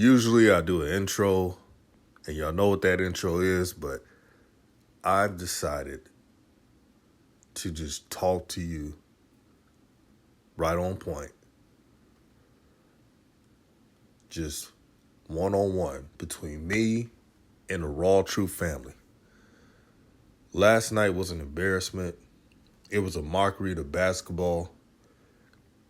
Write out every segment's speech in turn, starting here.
Usually I do an intro, and y'all know what that intro is, but I've decided to just talk to you right on point. Just one-on-one between me and the Raw Truth family. Last night was an embarrassment. It was a mockery to basketball.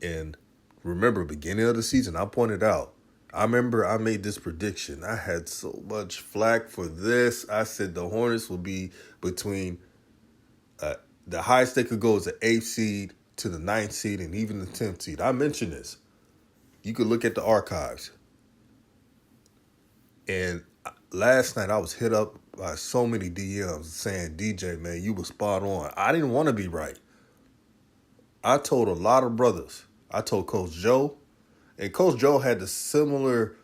And remember, beginning of the season, I pointed out, I remember I made this prediction. I had so much flack for this. I said the Hornets will be between the highest they could go is the 8th seed to the 9th seed and even the 10th seed. I mentioned this. You could look at the archives. And last night I was hit up by so many DMs saying, DJ, man, you were spot on. I didn't want to be right. I told a lot of brothers. I told Coach Joe. And Coach Joe had the similar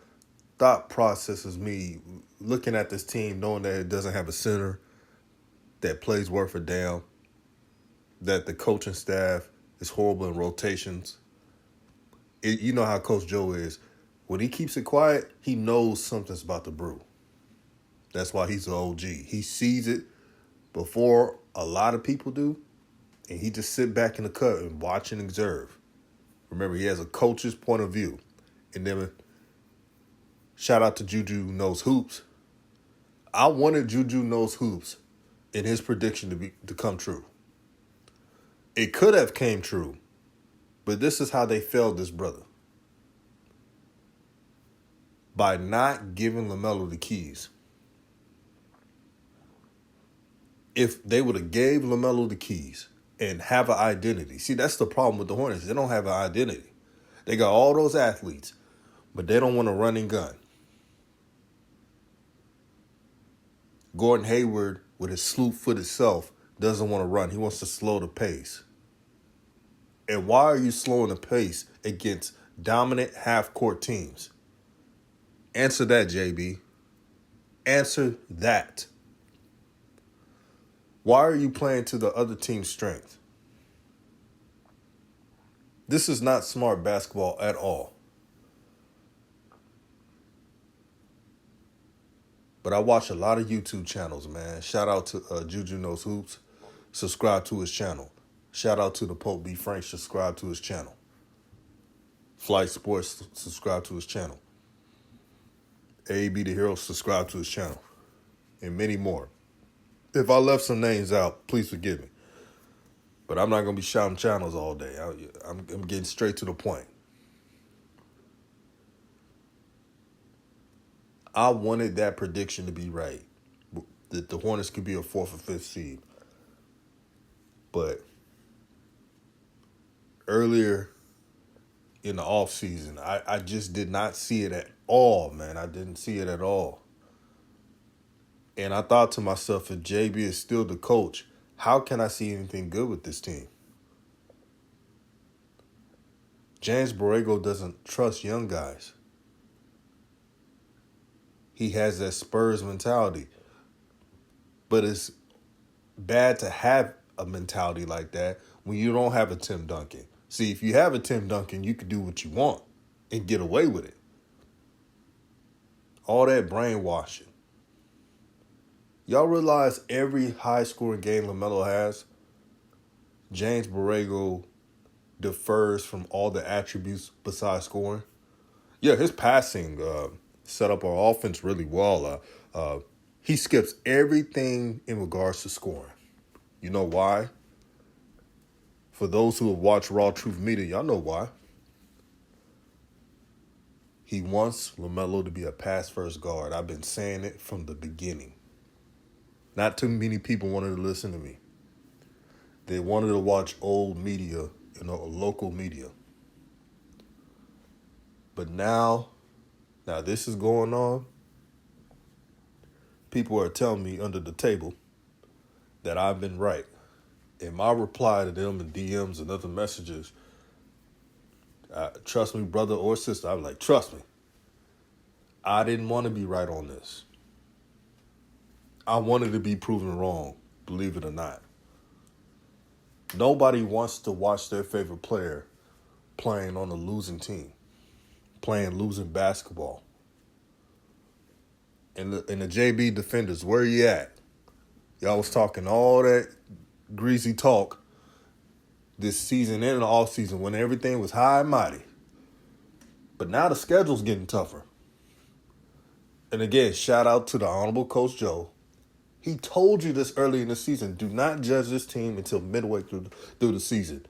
thought process as me, looking at this team, knowing that it doesn't have a center that plays worth a damn, that the coaching staff is horrible in rotations. You know how Coach Joe is. When he keeps it quiet, he knows something's about to brew. That's why he's an OG. He sees it before a lot of people do, and he just sit back in the cut and watch and observe. Remember, he has a coach's point of view. And then shout out to Juju Knows Hoops. I wanted Juju Knows Hoops in his prediction to come true. It could have came true, but this is how they failed this brother. By not giving LaMelo the keys. If they would have gave LaMelo the keys and have an identity. See, that's the problem with the Hornets. They don't have an identity. They got all those athletes, but they don't want to run and gun. Gordon Hayward, with his slew-footed self, doesn't want to run. He wants to slow the pace. And why are you slowing the pace against dominant half-court teams? Answer that, JB. Answer that. Why are you playing to the other team's strength? This is not smart basketball at all. But I watch a lot of YouTube channels, man. Shout out to Juju Knows Hoops. Subscribe to his channel. Shout out to the Pope B. Frank. Subscribe to his channel. Flight Sports. Subscribe to his channel. AAB The Hero. Subscribe to his channel. And many more. If I left some names out, please forgive me. But I'm not going to be shouting channels all day. I'm getting straight to the point. I wanted that prediction to be right. That the Hornets could be a 4th or 5th seed. But earlier in the offseason, I just did not see it at all, man. I didn't see it at all. And I thought to myself, if JB is still the coach, how can I see anything good with this team? James Borrego doesn't trust young guys. He has that Spurs mentality. But it's bad to have a mentality like that when you don't have a Tim Duncan. See, if you have a Tim Duncan, you can do what you want and get away with it. All that brainwashing. Y'all realize every high-scoring game LaMelo has, James Borrego defers from all the attributes besides scoring? Yeah, his passing set up our offense really well. He skips everything in regards to scoring. You know why? For those who have watched Raw Truth Media, y'all know why. He wants LaMelo to be a pass-first guard. I've been saying it from the beginning. Not too many people wanted to listen to me. They wanted to watch old media, local media. But now this is going on. People are telling me under the table that I've been right. And my reply to them in DMs and other messages, trust me, brother or sister, I'm like, trust me. I didn't want to be right on this. I wanted to be proven wrong, believe it or not. Nobody wants to watch their favorite player playing on a losing team, playing losing basketball. And the JB defenders, where you at? Y'all was talking all that greasy talk this season and the off season when everything was high and mighty. But now the schedule's getting tougher. And again, shout out to the Honorable Coach Joe. He told you this early in the season. Do not judge this team until midway through the season.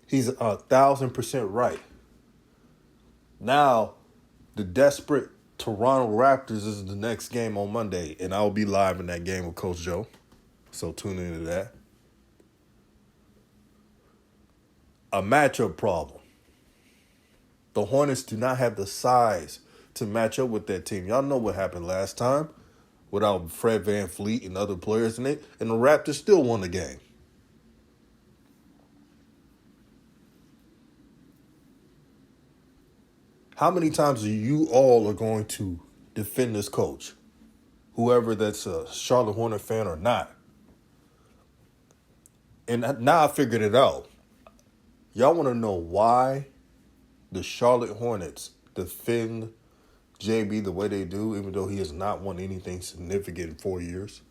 He's 1,000% right. Now, the desperate Toronto Raptors is the next game on Monday, and I'll be live in that game with Coach Joe. So tune into that. A matchup problem. The Hornets do not have the size to match up with that team. Y'all know what happened last time without Fred VanVleet and other players in it, and the Raptors still won the game. How many times are you all are going to defend this coach? Whoever that's a Charlotte Hornet fan or not. And now I figured it out. Y'all want to know why the Charlotte Hornets defend JB the way they do, even though he has not won anything significant in 4 years?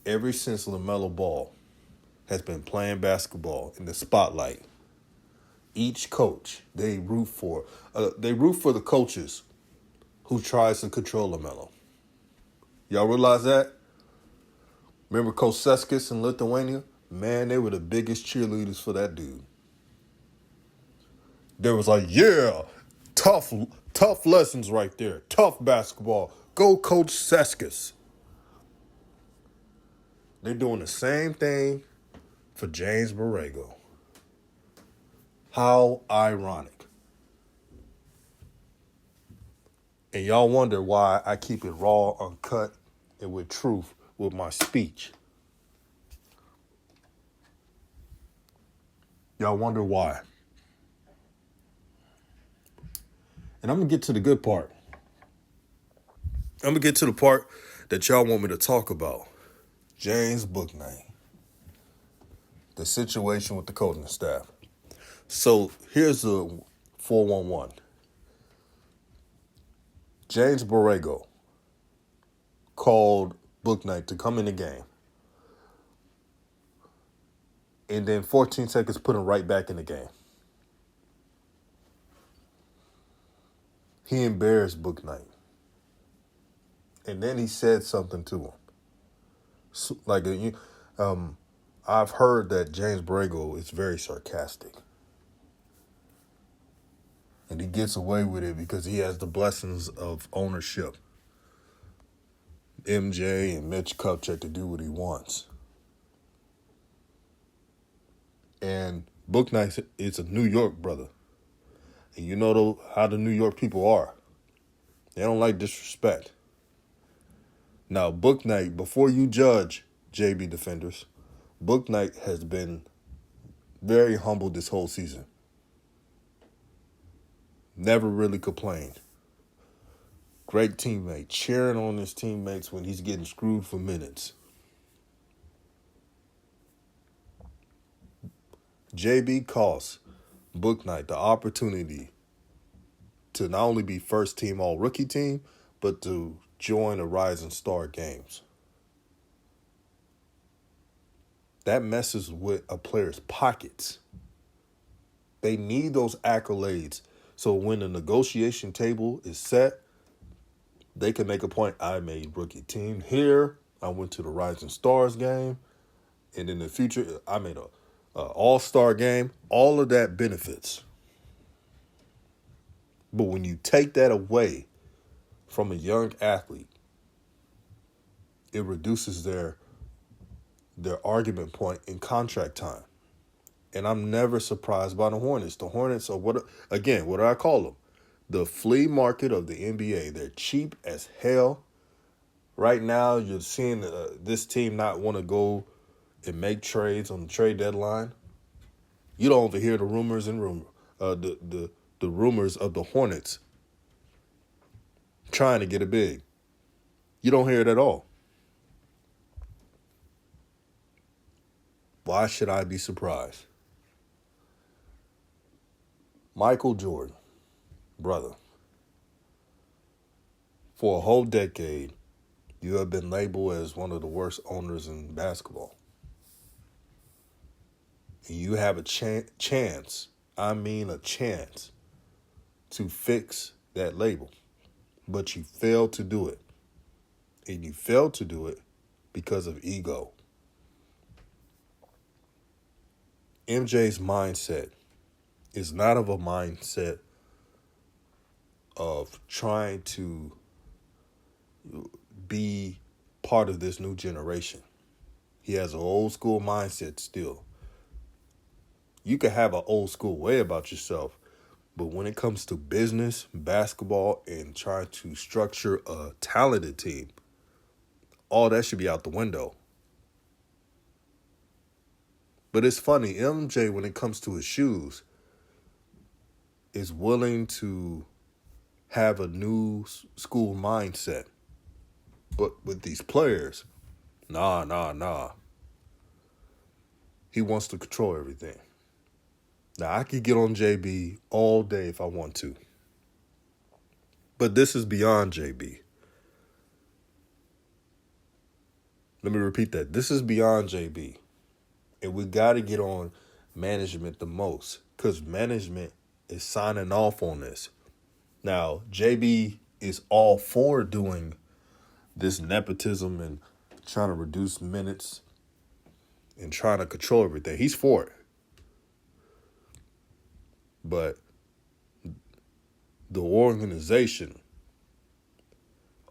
Ever since LaMelo Ball has been playing basketball in the spotlight, each coach they root for the coaches who tries to control LaMelo. Y'all realize that? Remember Coach Seskis in Lithuania? Man, they were the biggest cheerleaders for that dude. They was like, yeah, tough lessons right there. Tough basketball. Go Coach Seskis. They're doing the same thing for James Borrego. How ironic. And y'all wonder why I keep it raw, uncut, and with truth with my speech. Y'all wonder why. And I'm going to get to the good part. I'm going to get to the part that y'all want me to talk about. James Bouknight. The situation with the coaching staff. So here's the 411. James Borrego called Bouknight to come in the game. And then 14 seconds put him right back in the game. He embarrassed Bouknight. And then he said something to him. So, I've heard that James Borrego is very sarcastic. And he gets away with it because he has the blessings of ownership. MJ and Mitch Kupchak to do what he wants. And Bouknight is a New York brother. And you know how the New York people are. They don't like disrespect. Now, Bouknight, before you judge JB defenders, Bouknight has been very humble this whole season. Never really complained. Great teammate. Cheering on his teammates when he's getting screwed for minutes. JB costs Bouknight the opportunity to not only be first team all-rookie team, but to join the Rising Star games. That messes with a player's pockets. They need those accolades. So when the negotiation table is set, they can make a point. I made rookie team here. I went to the Rising Stars game. And in the future, I made a all-star game. All of that benefits. But when you take that away from a young athlete, it reduces their argument point in contract time. And I'm never surprised by the Hornets. The Hornets are, what do I call them? The flea market of the NBA. They're cheap as hell. Right now, you're seeing this team not want to go and make trades on the trade deadline. You don't even hear the rumors the rumors of the Hornets trying to get a big. You don't hear it at all. Why should I be surprised? Michael Jordan, Brother, for a whole decade, you have been labeled as one of the worst owners in basketball. And you have a chance, I mean a chance, to fix that label. But you failed to do it. And you failed to do it because of ego. MJ's mindset is not of a mindset of trying to be part of this new generation. He has an old school mindset still. You can have an old school way about yourself, but when it comes to business, basketball, and trying to structure a talented team, all that should be out the window. But it's funny, MJ, when it comes to his shoes, is willing to have a new school mindset. But with these players, nah. He wants to control everything. Now, I could get on JB all day if I want to. But this is beyond JB. Let me repeat that. This is beyond JB. And we got to get on management the most, because management is signing off on this. Now, JB is all for doing this nepotism and trying to reduce minutes and trying to control everything. He's for it. But the organization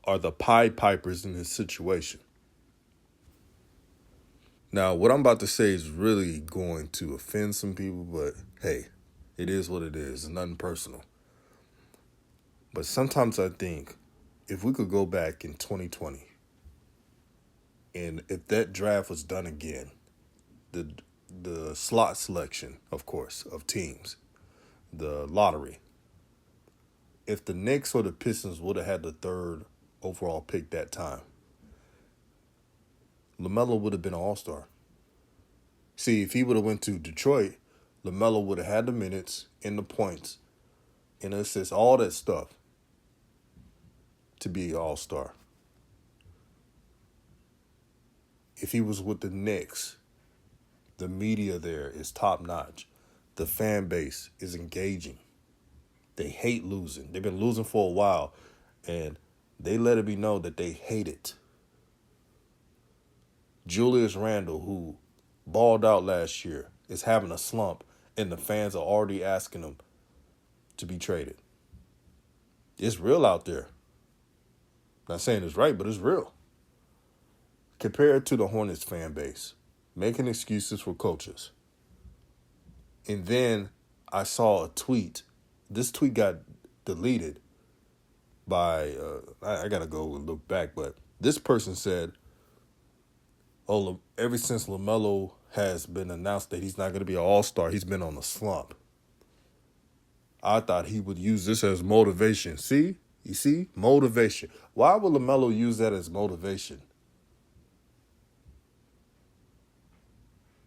are the Pied Pipers in this situation. Now, what I'm about to say is really going to offend some people, but hey, it is what it is. It's nothing personal. But sometimes I think if we could go back in 2020, and if that draft was done again, the slot selection, of course, of teams, the lottery, if the Knicks or the Pistons would have had the third overall pick that time, LaMelo would have been an all-star. See, if he would have went to Detroit, LaMelo would have had the minutes and the points and assists, all that stuff to be an all-star. If he was with the Knicks, the media there is top-notch. The fan base is engaging. They hate losing. They've been losing for a while, and they let it be known that they hate it. Julius Randle, who balled out last year, is having a slump, and the fans are already asking him to be traded. It's real out there. Not saying it's right, but it's real. Compared to the Hornets fan base, making excuses for coaches. And then I saw a tweet. This tweet got deleted by, I got to go and look back, but this person said, ever since LaMelo has been announced that he's not going to be an all-star, he's been on a slump. I thought he would use this as motivation. See? You see? Motivation. Why would LaMelo use that as motivation?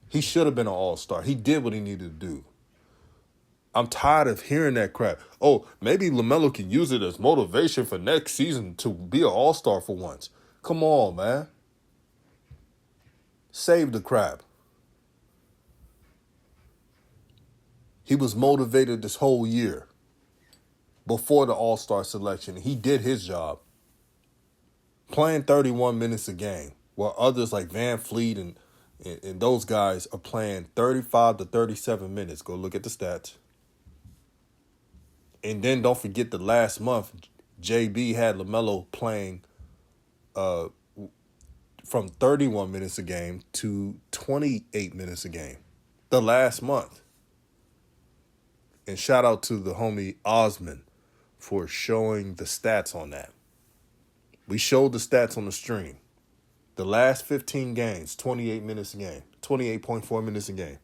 He should have been an all-star. He did what he needed to do. I'm tired of hearing that crap. Oh, maybe LaMelo can use it as motivation for next season to be an all-star for once. Come on, man. Save the crap. He was motivated this whole year before the all-star selection. He did his job. Playing 31 minutes a game, while others like Van Fleet and those guys are playing 35 to 37 minutes. Go look at the stats. And then don't forget the last month, JB had LaMelo playing from 31 minutes a game to 28 minutes a game. The last month. And shout out to the homie Osman for showing the stats on that. We showed the stats on the stream. The last 15 games, 28 minutes a game, 28.4 minutes a game.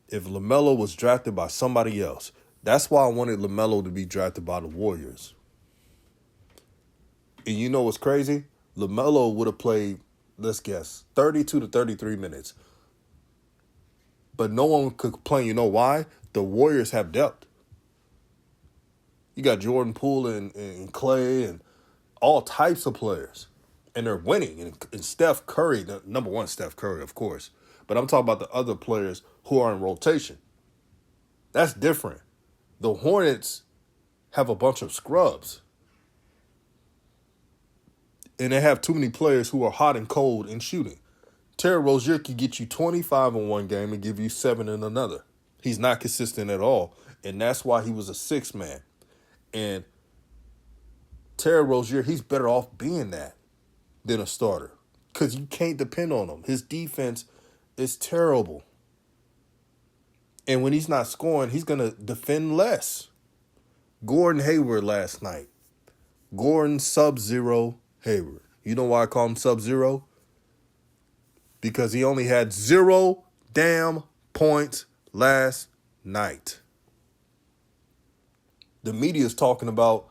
If LaMelo was drafted by somebody else, that's why I wanted LaMelo to be drafted by the Warriors. And you know what's crazy? LaMelo would have played, let's guess, 32 to 33 minutes. But no one could complain. You know why? The Warriors have depth. You got Jordan Poole and Clay and all types of players. And they're winning. And Steph Curry, the number one Steph Curry, of course. But I'm talking about the other players who are in rotation. That's different. The Hornets have a bunch of scrubs. And they have too many players who are hot and cold in shooting. Terry Rozier can get you 25 in one game and give you 7 in another. He's not consistent at all. And that's why he was a sixth man. And Terry Rozier, he's better off being that than a starter. Because you can't depend on him. His defense is terrible. And when he's not scoring, he's going to defend less. Gordon Hayward last night. Gordon Sub-Zero Hayward. You know why I call him Sub-Zero? Because he only had 0 damn points last night. The media is talking about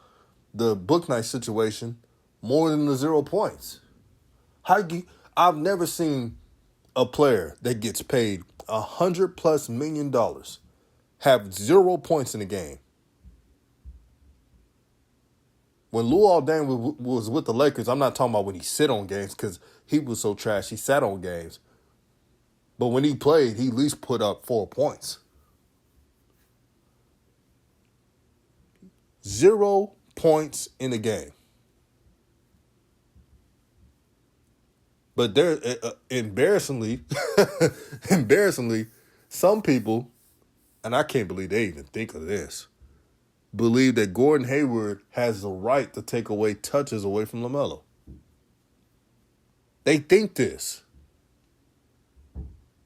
the book night situation more than the 0 points. I've never seen a player that gets paid $100+ million have 0 points in a game. When Luol Deng was with the Lakers, I'm not talking about when he sit on games because he was so trash. He sat on games. But when he played, he at least put up 4 points. 0 points in a game. But there, embarrassingly, some people, and I can't believe they even think of this, believe that Gordon Hayward has the right to take away touches away from LaMelo. They think this.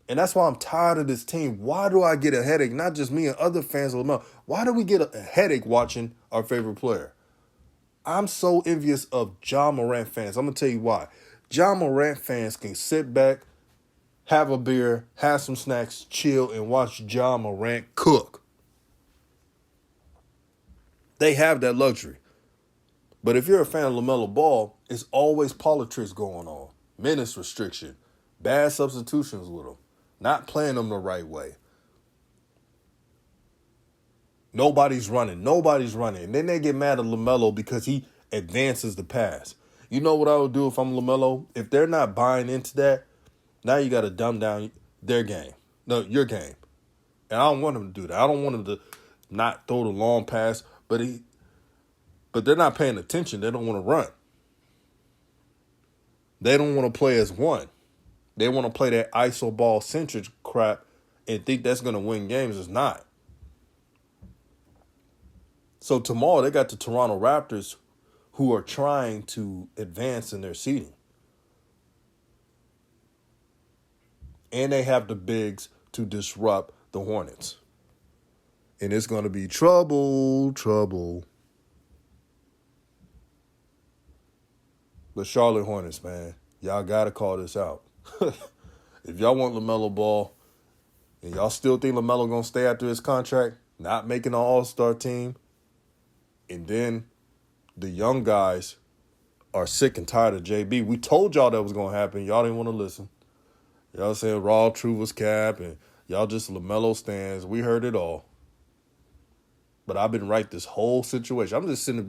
And that's why I'm tired of this team. Why do I get a headache? Not just me and other fans of LaMelo. Why do we get a headache watching our favorite player? I'm so envious of Ja Morant fans. I'm going to tell you why. Ja Morant fans can sit back, have a beer, have some snacks, chill, and watch Ja Morant cook. They have that luxury. But if you're a fan of LaMelo Ball, it's always politics going on. Minutes restriction, bad substitutions with him, not playing them the right way. Nobody's running. And then they get mad at LaMelo because he advances the pass. You know what I would do if I'm LaMelo? If they're not buying into that, now you got to dumb down their game. No, your game. And I don't want him to do that. I don't want him to not throw the long pass, but they're not paying attention. They don't want to run. They don't want to play as one. They want to play that iso ball centric crap and think that's going to win games. It's not. So tomorrow they got the Toronto Raptors who are trying to advance in their seeding. And they have the bigs to disrupt the Hornets. And it's going to be trouble. But Charlotte Hornets, man, y'all got to call this out. If y'all want LaMelo Ball and y'all still think LaMelo going to stay after his contract, not making an all-star team, and then the young guys are sick and tired of JB. We told y'all that was going to happen. Y'all didn't want to listen. Y'all saying Raw True was cap and y'all just LaMelo stands. We heard it all. But I've been right this whole situation. I'm just sitting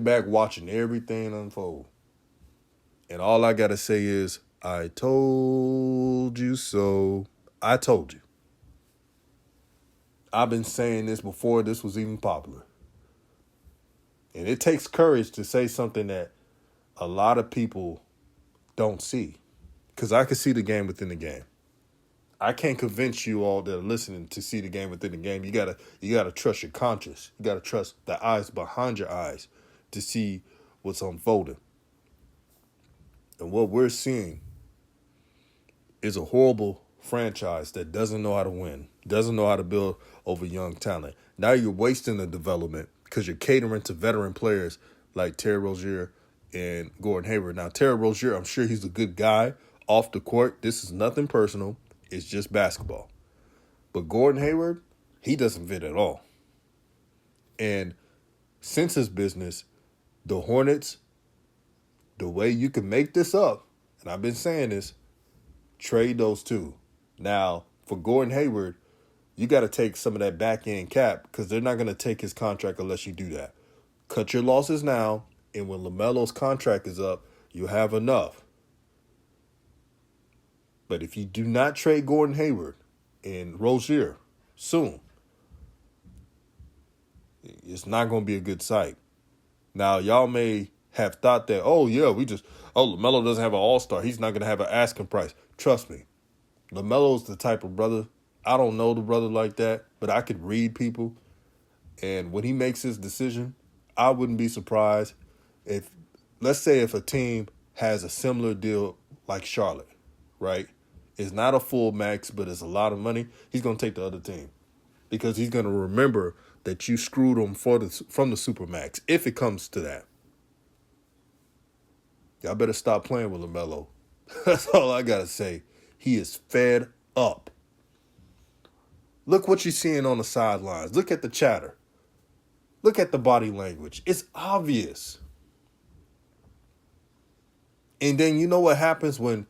back watching everything unfold. And all I got to say is, I told you so. I told you. I've been saying this before this was even popular. And it takes courage to say something that a lot of people don't see. Because I can see the game within the game. I can't convince you all that are listening to see the game within the game. You gotta trust your conscience. You gotta trust the eyes behind your eyes to see what's unfolding. And what we're seeing is a horrible franchise that doesn't know how to win, doesn't know how to build over young talent. Now you're wasting the development because you're catering to veteran players like Terry Rozier and Gordon Hayward. Now, Terry Rozier, I'm sure he's a good guy off the court. This is nothing personal. It's just basketball. But Gordon Hayward, he doesn't fit at all. And since his business, the Hornets, the way you can make this up, and I've been saying this, trade those two. Now, for Gordon Hayward, you got to take some of that back end cap because they're not going to take his contract unless you do that. Cut your losses now, and when LaMelo's contract is up, you have enough. But if you do not trade Gordon Hayward and Rozier soon, it's not going to be a good sight. Now, y'all may have thought that, LaMelo doesn't have an all-star. He's not going to have an asking price. Trust me, LaMelo's the type of brother, I don't know the brother like that, but I could read people. And when he makes his decision, I wouldn't be surprised if, let's say if a team has a similar deal like Charlotte, right? It's not a full max, but it's a lot of money. He's going to take the other team because he's going to remember that you screwed him from the Supermax, if it comes to that. Y'all better stop playing with LaMelo. That's all I got to say. He is fed up. Look what you're seeing on the sidelines. Look at the chatter. Look at the body language. It's obvious. And then you know what happens when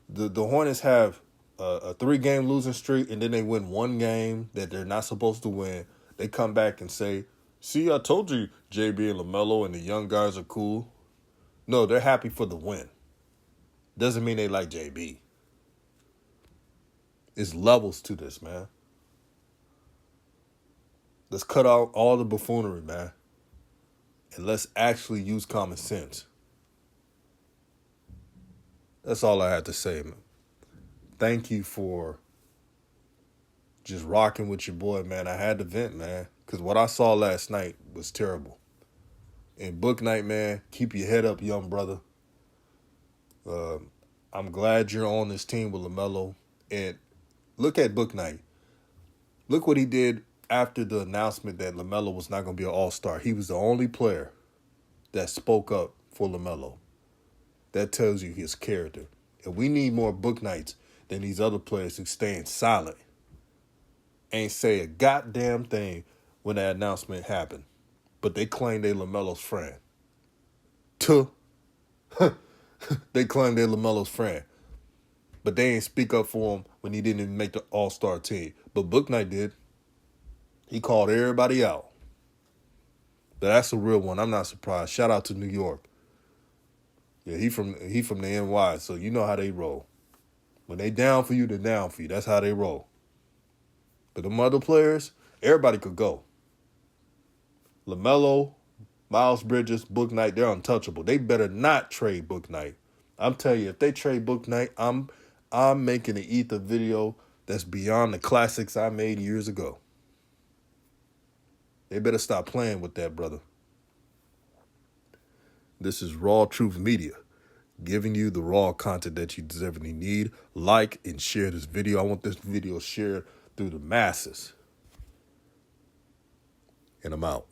the Hornets have a 3-game losing streak and then they win one game that they're not supposed to win. They come back and say, see, I told you JB and LaMelo and the young guys are cool. No, they're happy for the win. Doesn't mean they like JB. It's levels to this, man. Let's cut out all the buffoonery, man. And let's actually use common sense. That's all I had to say, man. Thank you for just rocking with your boy, man. I had to vent, man, because what I saw last night was terrible. And book night, man, keep your head up, young brother. I'm glad you're on this team with LaMelo. And look at book night. Look what he did after the announcement that LaMelo was not going to be an all-star. He was the only player that spoke up for LaMelo. That tells you his character. And we need more book nights than these other players who staying silent. Ain't say a goddamn thing when that announcement happened. But they claim they LaMelo's friend. They claim they LaMelo's friend. But they ain't speak up for him when he didn't even make the all-star team. But Bouknight did. He called everybody out. But that's a real one. I'm not surprised. Shout out to New York. Yeah, he from the NY, so you know how they roll. When they down for you, they're down for you. That's how they roll. But them other players, everybody could go. LaMelo, Miles Bridges, Bouknight, they're untouchable. They better not trade Bouknight. I'm telling you, if they trade Bouknight, I'm making an Ether video that's beyond the classics I made years ago. They better stop playing with that, brother. This is Raw Truth Media, giving you the raw content that you deservedly need. Like and share this video. I want this video shared through the masses. And I'm out.